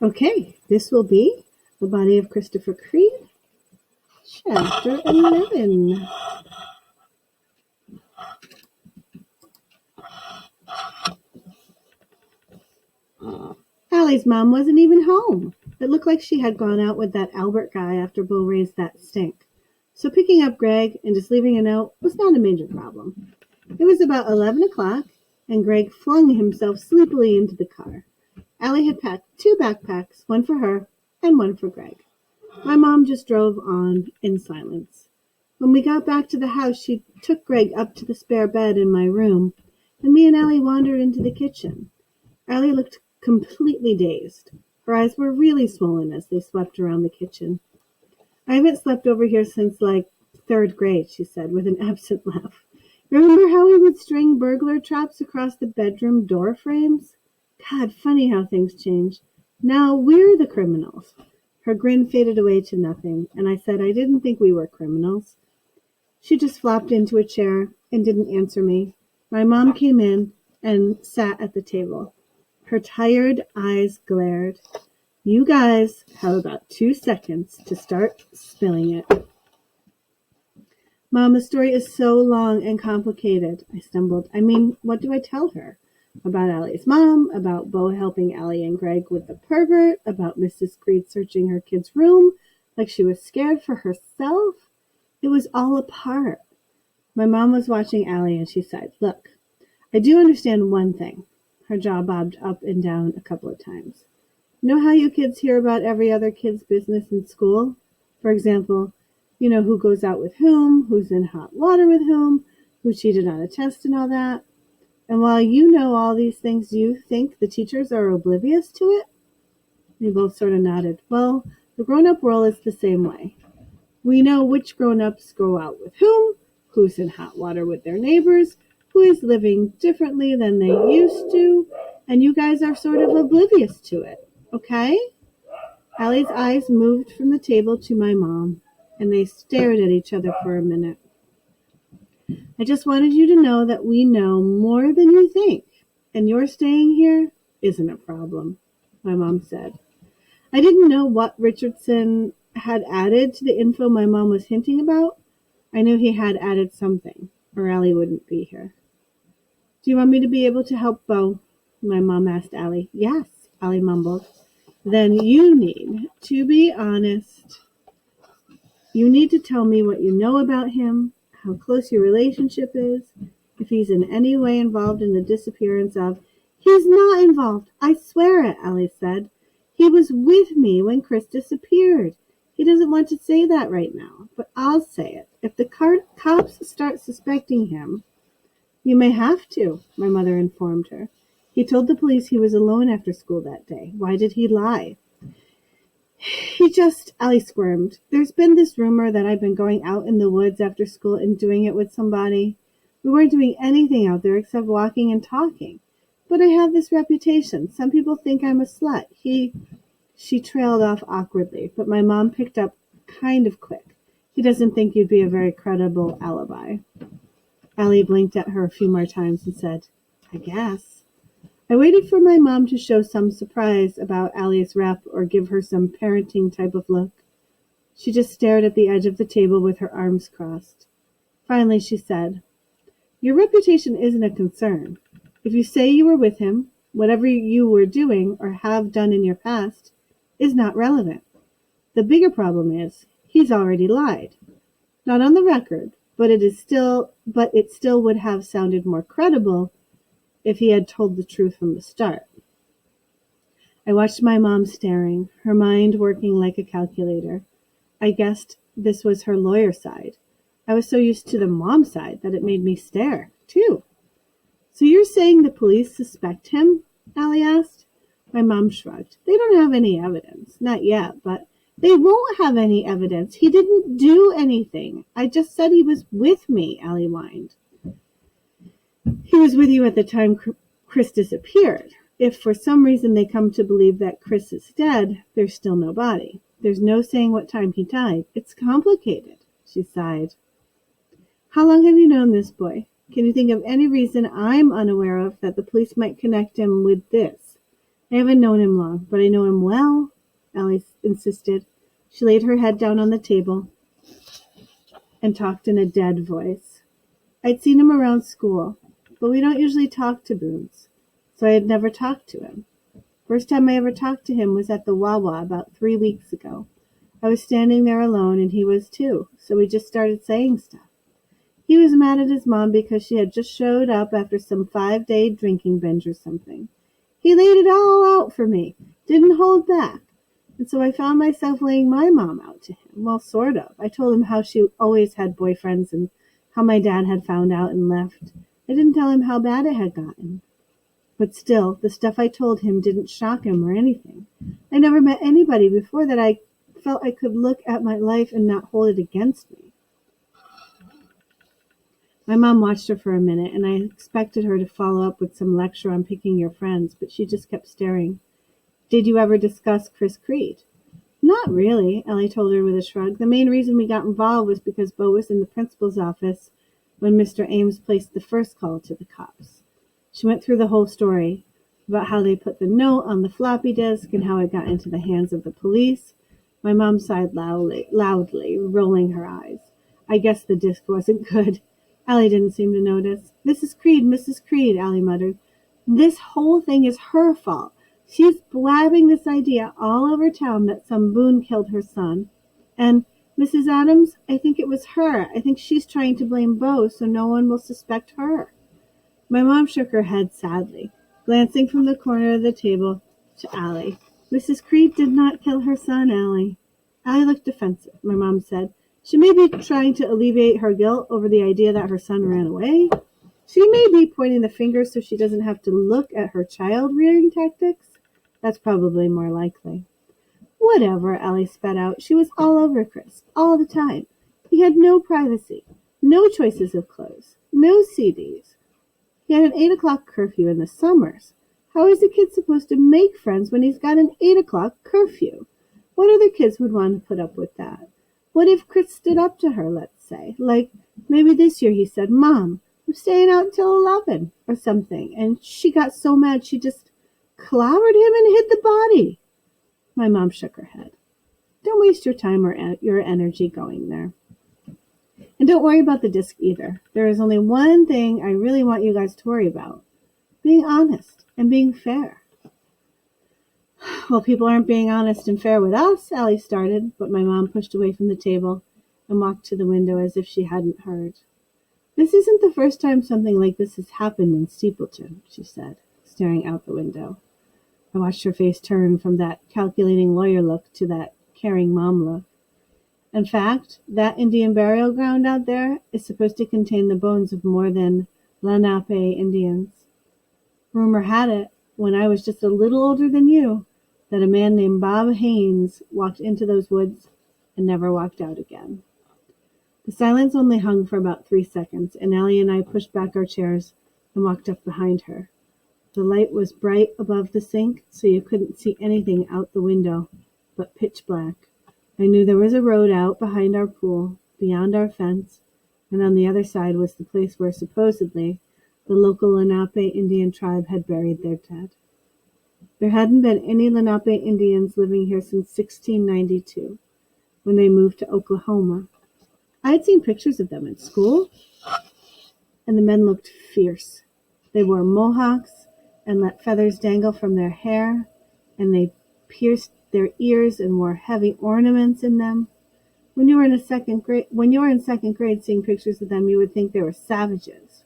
Okay, this will be The Body of Christopher Creed, Chapter 11. Allie's mom wasn't even home. It looked like she had gone out with that Albert guy after Beau raised that stink. So picking up Greg and just leaving a note was not a major problem. It was about 11 o'clock, and Greg flung himself sleepily into the car. Allie had packed 2 backpacks, one for her and one for Greg. My mom just drove on in silence. When we got back to the house, she took Greg up to the spare bed in my room, and me and Allie wandered into the kitchen. Allie looked completely dazed. Her eyes were really swollen as they swept around the kitchen. I haven't slept over here since, 3rd grade, she said with an absent laugh. Remember how we would string burglar traps across the bedroom door frames? God, funny how things change. Now we're the criminals. Her grin faded away to nothing, and I said I didn't think we were criminals. She just flopped into a chair and didn't answer me. My mom came in and sat at the table. Her tired eyes glared. You guys have about 2 seconds to start spilling it. Mom, the story is so long and complicated, I stumbled. I mean, what do I tell her? About Allie's mom, about Beau helping Allie and Greg with the pervert, about Mrs. Creed searching her kid's room like she was scared for herself? It was all a part. My mom was watching Allie and she said, Look, I do understand one thing. Her jaw bobbed up and down a couple of times. You know how you kids hear about every other kid's business in school? For example, you know who goes out with whom, who's in hot water with whom, who cheated on a test and all that. And while you know all these things, you think the teachers are oblivious to it? We both sort of nodded. Well, the grown-up world is the same way. We know which grown-ups go out with whom, who's in hot water with their neighbors, who is living differently than they used to, and you guys are sort of oblivious to it, okay? Allie's eyes moved from the table to my mom, and they stared at each other for a minute. I just wanted you to know that we know more than you think, and your staying here isn't a problem, my mom said. I didn't know what Richardson had added to the info my mom was hinting about. I knew he had added something, or Allie wouldn't be here. Do you want me to be able to help Beau? My mom asked Allie. Yes, Allie mumbled. Then you need to be honest. You need to tell me what you know about him, how close your relationship is, if he's in any way involved in the disappearance of... He's not involved. I swear it, Allie said. He was with me when Chris disappeared. He doesn't want to say that right now, but I'll say it. If the cops start suspecting him... You may have to, my mother informed her. He told the police he was alone after school that day. Why did he lie? Allie squirmed. There's been this rumor that I've been going out in the woods after school and doing it with somebody. We weren't doing anything out there except walking and talking. But I have this reputation. Some people think I'm a slut. She trailed off awkwardly, but my mom picked up kind of quick. He doesn't think you'd be a very credible alibi. Allie blinked at her a few more times and said, I guess. I waited for my mom to show some surprise about Allie's rep or give her some parenting type of look. She just stared at the edge of the table with her arms crossed. Finally, she said, Your reputation isn't a concern. If you say you were with him, whatever you were doing or have done in your past is not relevant. The bigger problem is he's already lied. Not on the record, but it still would have sounded more credible if he had told the truth from the start. I watched my mom staring, her mind working like a calculator. I guessed this was her lawyer side. I was so used to the mom side that it made me stare, too. So you're saying the police suspect him? Allie asked. My mom shrugged. They don't have any evidence. Not yet, but they won't have any evidence. He didn't do anything. I just said he was with me, Allie whined. He was with you at the time Chris disappeared. If for some reason they come to believe that Chris is dead, there's still no body. There's no saying what time he died. It's complicated, she sighed. How long have you known this boy? Can you think of any reason I'm unaware of that the police might connect him with this? I haven't known him long, but I know him well, Allie insisted. She laid her head down on the table and talked in a dead voice. I'd seen him around school, but we don't usually talk to Boones, so I had never talked to him. First time I ever talked to him was at the Wawa about 3 weeks ago. I was standing there alone, and he was too, so we just started saying stuff. He was mad at his mom because she had just showed up after some 5-day drinking binge or something. He laid it all out for me, didn't hold back. And so I found myself laying my mom out to him. Well, sort of. I told him how she always had boyfriends and how my dad had found out and left. I didn't tell him how bad it had gotten. But still, the stuff I told him didn't shock him or anything. I never met anybody before that I felt I could look at my life and not hold it against me. My mom watched her for a minute, and I expected her to follow up with some lecture on picking your friends, but she just kept staring. Did you ever discuss Chris Creed? Not really, Ellie told her with a shrug. The main reason we got involved was because Beau was in the principal's office when Mr. Ames placed the first call to the cops. She went through the whole story about how they put the note on the floppy disk and how it got into the hands of the police. My mom sighed loudly, rolling her eyes. I guess the disk wasn't good. Allie didn't seem to notice. Mrs. Creed, Allie muttered. This whole thing is her fault. She's blabbing this idea all over town that some Boone killed her son. And Mrs. Adams, I think it was her. I think she's trying to blame Beau so no one will suspect her. My mom shook her head sadly, glancing from the corner of the table to Allie. Mrs. Creed did not kill her son, Allie. Allie looked defensive, my mom said. She may be trying to alleviate her guilt over the idea that her son ran away. She may be pointing the finger so she doesn't have to look at her child-rearing tactics. That's probably more likely. Whatever, Allie spat out. She was all over Chris, all the time. He had no privacy, no choices of clothes, no CDs. He had an 8 o'clock curfew in the summers. How is a kid supposed to make friends when he's got an 8 o'clock curfew? What other kids would want to put up with that? What if Chris stood up to her, let's say? Like, maybe this year he said, Mom, I'm staying out till 11 or something. And she got so mad she just clobbered him and hid the body. My mom shook her head. Don't waste your time or your energy going there. And don't worry about the disc either. There is only one thing I really want you guys to worry about. Being honest and being fair. Well, people aren't being honest and fair with us, Allie started, but my mom pushed away from the table and walked to the window as if she hadn't heard. This isn't the first time something like this has happened in Steepleton, she said, staring out the window. I watched her face turn from that calculating lawyer look to that caring mom look. In fact, that Indian burial ground out there is supposed to contain the bones of more than Lenape Indians. Rumor had it, when I was just a little older than you, that a man named Bob Haynes walked into those woods and never walked out again. The silence only hung for about 3 seconds, and Allie and I pushed back our chairs and walked up behind her. The light was bright above the sink, so you couldn't see anything out the window, but pitch black. I knew there was a road out behind our pool, beyond our fence, and on the other side was the place where supposedly the local Lenape Indian tribe had buried their dead. There hadn't been any Lenape Indians living here since 1692, when they moved to Oklahoma. I had seen pictures of them in school, and the men looked fierce. They wore mohawks and let feathers dangle from their hair, and they pierced their ears and wore heavy ornaments in them. When you were in second grade seeing pictures of them, you would think they were savages.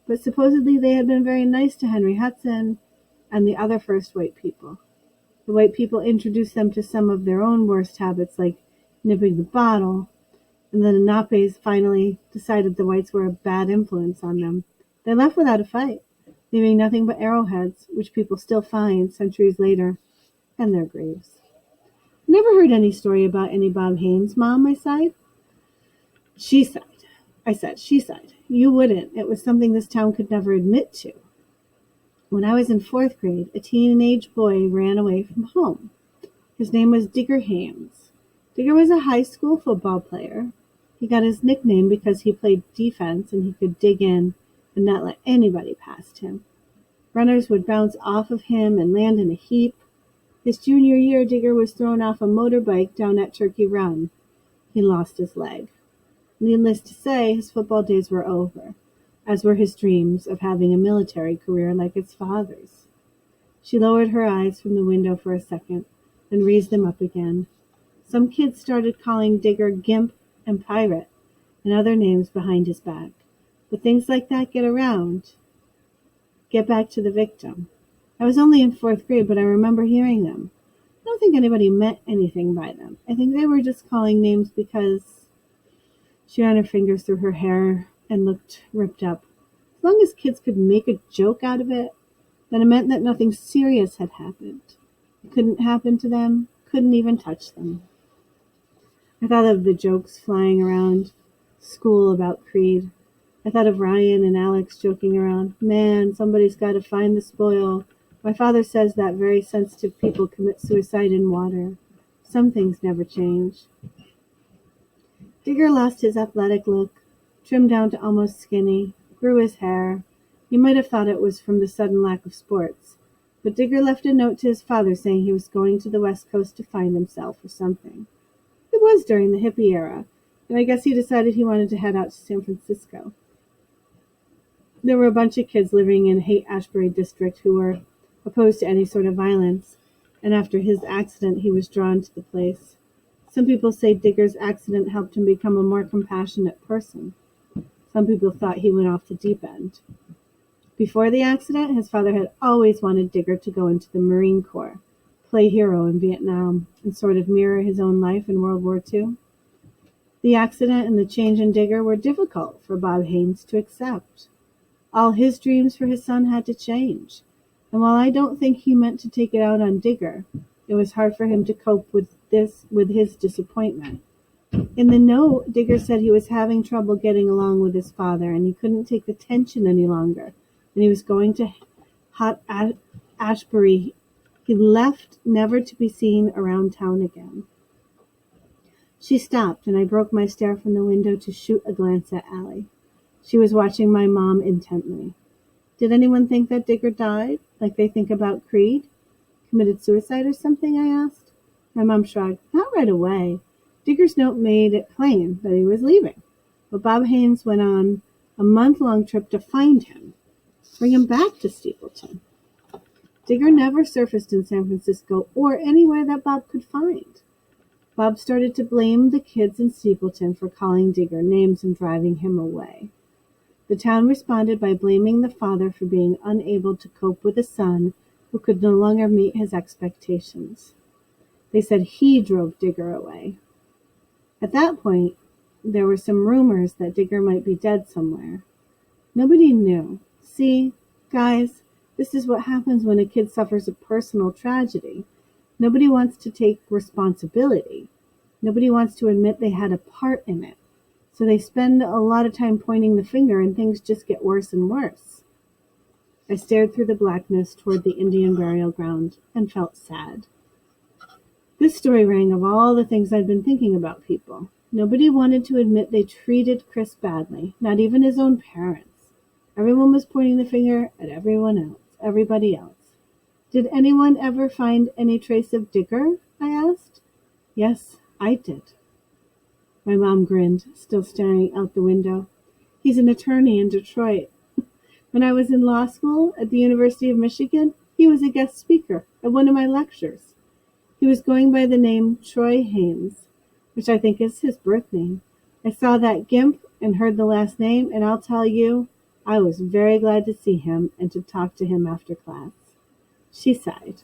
But supposedly they had been very nice to Henry Hudson and the other first white people. The white people introduced them to some of their own worst habits, like nipping the bottle, and the Lenapes finally decided the whites were a bad influence on them. They left without a fight, leaving nothing but arrowheads, which people still find centuries later, and their graves. I never heard any story about any Bob Haynes, Mom, I sighed. She sighed. You wouldn't. It was something this town could never admit to. When I was in 4th grade, a teenage boy ran away from home. His name was Digger Haynes. Digger was a high school football player. He got his nickname because he played defense and he could dig in and not let anybody past him. Runners would bounce off of him and land in a heap. His junior year, Digger was thrown off a motorbike down at Turkey Run. He lost his leg. Needless to say, his football days were over, as were his dreams of having a military career like his father's. She lowered her eyes from the window for a second, then raised them up again. Some kids started calling Digger Gimp and Pirate, and other names behind his back. But things like that get around. Get back to the victim. I was only in 4th grade, but I remember hearing them. I don't think anybody meant anything by them. I think they were just calling names because she ran her fingers through her hair and looked ripped up. As long as kids could make a joke out of it, then it meant that nothing serious had happened. It couldn't happen to them, couldn't even touch them. I thought of the jokes flying around school about Creed. I thought of Ryan and Alex joking around. Man, somebody's got to find the spoil. My father says that very sensitive people commit suicide in water. Some things never change. Digger lost his athletic look, trimmed down to almost skinny, grew his hair. You might have thought it was from the sudden lack of sports. But Digger left a note to his father saying he was going to the West Coast to find himself or something. It was during the hippie era, and I guess he decided he wanted to head out to San Francisco. There were a bunch of kids living in Haight-Ashbury district who were opposed to any sort of violence, and after his accident he was drawn to the place. Some people say Digger's accident helped him become a more compassionate person. Some people thought he went off the deep end. Before the accident, his father had always wanted Digger to go into the Marine Corps, play hero in Vietnam, and sort of mirror his own life in World War II. The accident and the change in Digger were difficult for Bob Haynes to accept. All his dreams for his son had to change. And while I don't think he meant to take it out on Digger, it was hard for him to cope with his disappointment. In the note, Digger said he was having trouble getting along with his father, and he couldn't take the tension any longer, and he was going to Ashbury. He left, never to be seen around town again. She stopped, and I broke my stare from the window to shoot a glance at Allie. She was watching my mom intently. Did anyone think that Digger died, like they think about Creed? Committed suicide or something, I asked. My mom shrugged. Not right away. Digger's note made it plain that he was leaving. But Bob Haynes went on a month-long trip to find him, bring him back to Stapleton. Digger never surfaced in San Francisco or anywhere that Bob could find. Bob started to blame the kids in Stapleton for calling Digger names and driving him away. The town responded by blaming the father for being unable to cope with a son who could no longer meet his expectations. They said he drove Digger away. At that point, there were some rumors that Digger might be dead somewhere. Nobody knew. See, guys, this is what happens when a kid suffers a personal tragedy. Nobody wants to take responsibility. Nobody wants to admit they had a part in it. So they spend a lot of time pointing the finger and things just get worse and worse. I stared through the blackness toward the Indian burial ground and felt sad. This story rang of all the things I'd been thinking about people. Nobody wanted to admit they treated Chris badly, not even his own parents. Everyone was pointing the finger at everybody else. Did anyone ever find any trace of Digger? I asked. Yes, I did. My mom grinned, still staring out the window. He's an attorney in Detroit. When I was in law school at the University of Michigan, he was a guest speaker at one of my lectures. He was going by the name Troy Haynes, which I think is his birth name. I saw that gimp and heard the last name, and I'll tell you, I was very glad to see him and to talk to him after class. She sighed.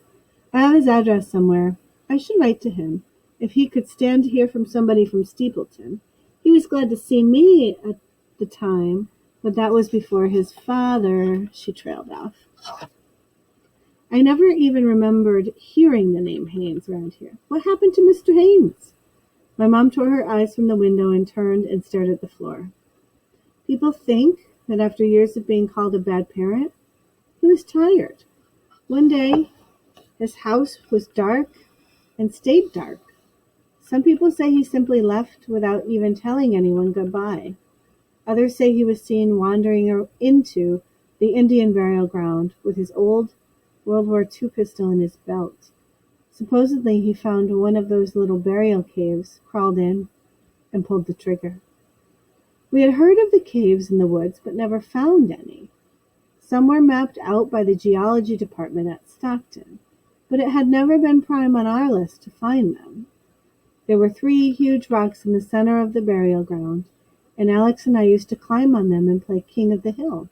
I have his address somewhere. I should write to him. If he could stand to hear from somebody from Stapleton. He was glad to see me at the time, but that was before his father. She trailed off. I never even remembered hearing the name Haynes around here. What happened to Mr. Haynes? My mom tore her eyes from the window and turned and stared at the floor. People think that after years of being called a bad parent, he was tired. One day, his house was dark and stayed dark. Some people say he simply left without even telling anyone goodbye. Others say he was seen wandering into the Indian burial ground, with his old World War II pistol in his belt. Supposedly he found one of those little burial caves, crawled in, and pulled the trigger. We had heard of the caves in the woods, but never found any. Some were mapped out by the geology department at Stockton, but it had never been prime on our list to find them. There were 3 huge rocks in the center of the burial ground, and Alex and I used to climb on them and play King of the Hill.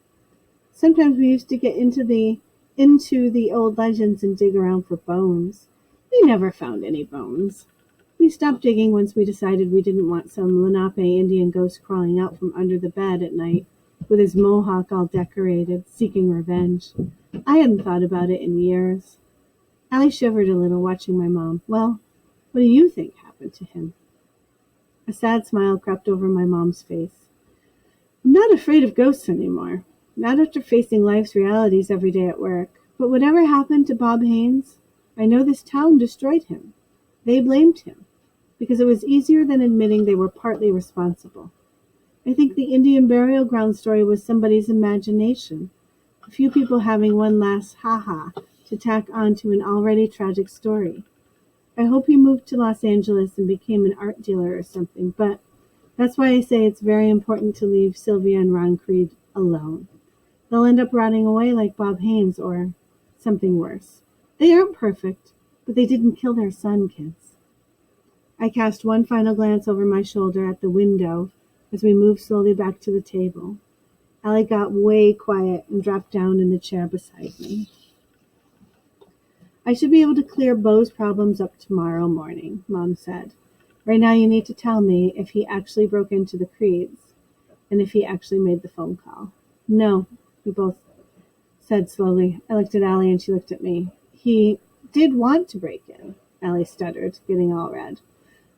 Sometimes we used to get into the old legends and dig around for bones. We never found any bones. We stopped digging once we decided we didn't want some Lenape Indian ghost crawling out from under the bed at night with his mohawk all decorated, seeking revenge. I hadn't thought about it in years. Allie shivered a little, watching my mom. Well, what do you think happened to him? A sad smile crept over my mom's face. I'm not afraid of ghosts anymore. Not after facing life's realities every day at work. But whatever happened to Bob Haynes, I know this town destroyed him. They blamed him, because it was easier than admitting they were partly responsible. I think the Indian burial ground story was somebody's imagination, a few people having one last ha-ha to tack on to an already tragic story. I hope he moved to Los Angeles and became an art dealer or something, but that's why I say it's very important to leave Sylvia and Ron Creed alone. They'll end up rotting away like Bob Haynes or something worse. They aren't perfect, but they didn't kill their son, kids. I cast one final glance over my shoulder at the window as we moved slowly back to the table. Allie got way quiet and dropped down in the chair beside me. I should be able to clear Beau's problems up tomorrow morning, Mom said. Right now you need to tell me if he actually broke into the Creeds and if he actually made the phone call. No, we both said slowly. I looked at Allie and she looked at me. He did want to break in, Allie stuttered, getting all red.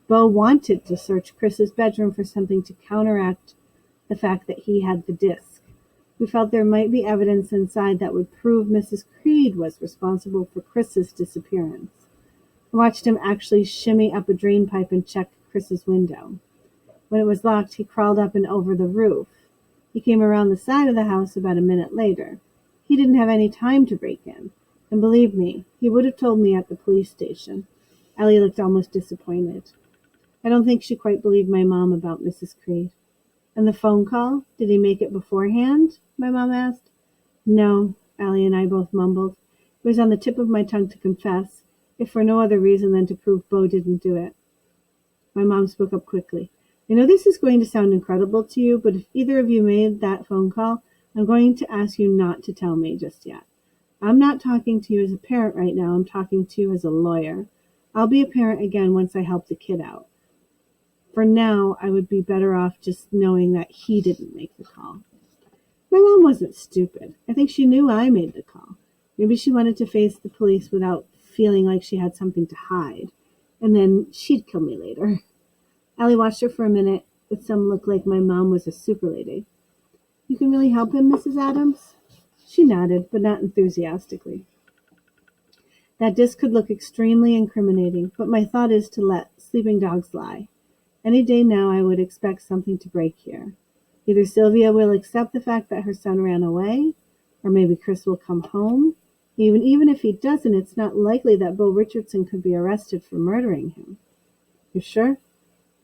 Beau wanted to search Chris's bedroom for something to counteract the fact that he had the disc. We felt there might be evidence inside that would prove Mrs. Creed was responsible for Chris's disappearance. I watched him actually shimmy up a drain pipe and check Chris's window. When it was locked, he crawled up and over the roof. He came around the side of the house about a minute later. He didn't have any time to break in. And believe me, he would have told me at the police station. Allie looked almost disappointed. I don't think she quite believed my mom about Mrs. Creed. And the phone call? Did he make it beforehand? My mom asked. No, Allie and I both mumbled. It was on the tip of my tongue to confess, if for no other reason than to prove Beau didn't do it. My mom spoke up quickly. I know this is going to sound incredible to you, but if either of you made that phone call, I'm going to ask you not to tell me just yet. I'm not talking to you as a parent right now. I'm talking to you as a lawyer. I'll be a parent again once I help the kid out. For now, I would be better off just knowing that he didn't make the call. My mom wasn't stupid. I think she knew I made the call. Maybe she wanted to face the police without feeling like she had something to hide. And then she'd kill me later. Allie watched her for a minute with some look like my mom was a super lady. You can really help him, Mrs. Adams? She nodded, but not enthusiastically. That disc could look extremely incriminating, but my thought is to let sleeping dogs lie. Any day now I would expect something to break here. Either Sylvia will accept the fact that her son ran away, or maybe Chris will come home. Even if he doesn't, it's not likely that Beau Richardson could be arrested for murdering him. You're sure?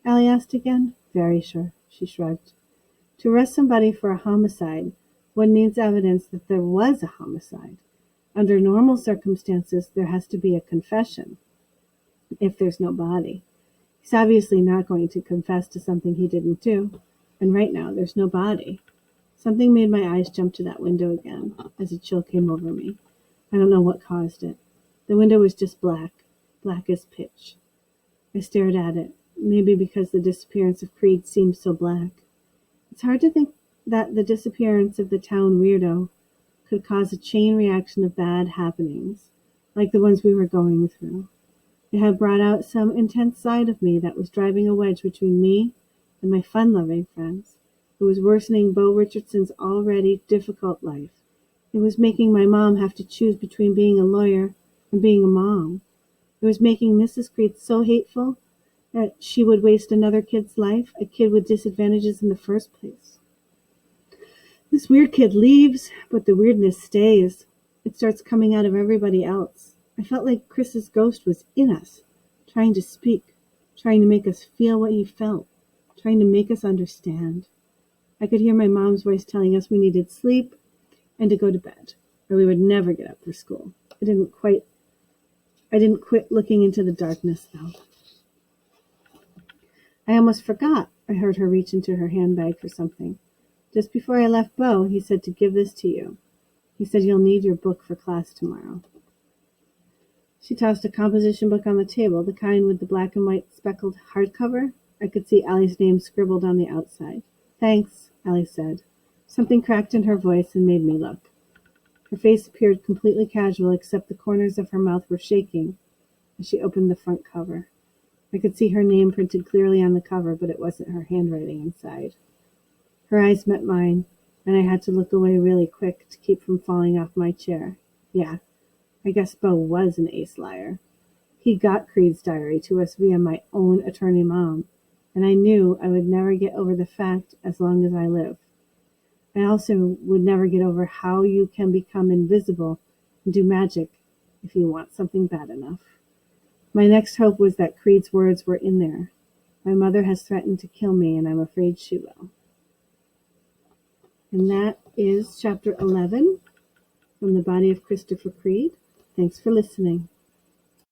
Allie asked again. Very sure, she shrugged. To arrest somebody for a homicide, one needs evidence that there was a homicide. Under normal circumstances, there has to be a confession, if there's no body. He's obviously not going to confess to something he didn't do, and right now there's no body. Something made my eyes jump to that window again, as a chill came over me. I don't know what caused it. The window was just black as pitch. I stared at it, maybe because the disappearance of Creed seemed so black. It's hard to think that the disappearance of the town weirdo could cause a chain reaction of bad happenings, like the ones we were going through. It had brought out some intense side of me that was driving a wedge between me and my fun-loving friends. It was worsening Beau Richardson's already difficult life. It was making my mom have to choose between being a lawyer and being a mom. It was making Mrs. Creed so hateful that she would waste another kid's life, a kid with disadvantages in the first place. This weird kid leaves, but the weirdness stays. It starts coming out of everybody else. I felt like Chris's ghost was in us, trying to speak, trying to make us feel what he felt, trying to make us understand. I could hear my mom's voice telling us we needed sleep and to go to bed, or we would never get up for school. I didn't quit looking into the darkness, though. I almost forgot. I heard her reach into her handbag for something. Just before I left Beau, he said to give this to you. He said you'll need your book for class tomorrow. She tossed a composition book on the table, the kind with the black and white speckled hardcover. I could see Allie's name scribbled on the outside. Thanks, Allie said. Something cracked in her voice and made me look. Her face appeared completely casual, except the corners of her mouth were shaking as she opened the front cover. I could see her name printed clearly on the cover, but it wasn't her handwriting inside. Her eyes met mine, and I had to look away really quick to keep from falling off my chair. Yeah, I guess Beau was an ace liar. He got Creed's diary to us via my own attorney mom, and I knew I would never get over the fact as long as I live. I also would never get over how you can become invisible and do magic if you want something bad enough. My next hope was that Creed's words were in there. My mother has threatened to kill me, and I'm afraid she will. And that is chapter 11 from the body of Christopher Creed. Thanks for listening.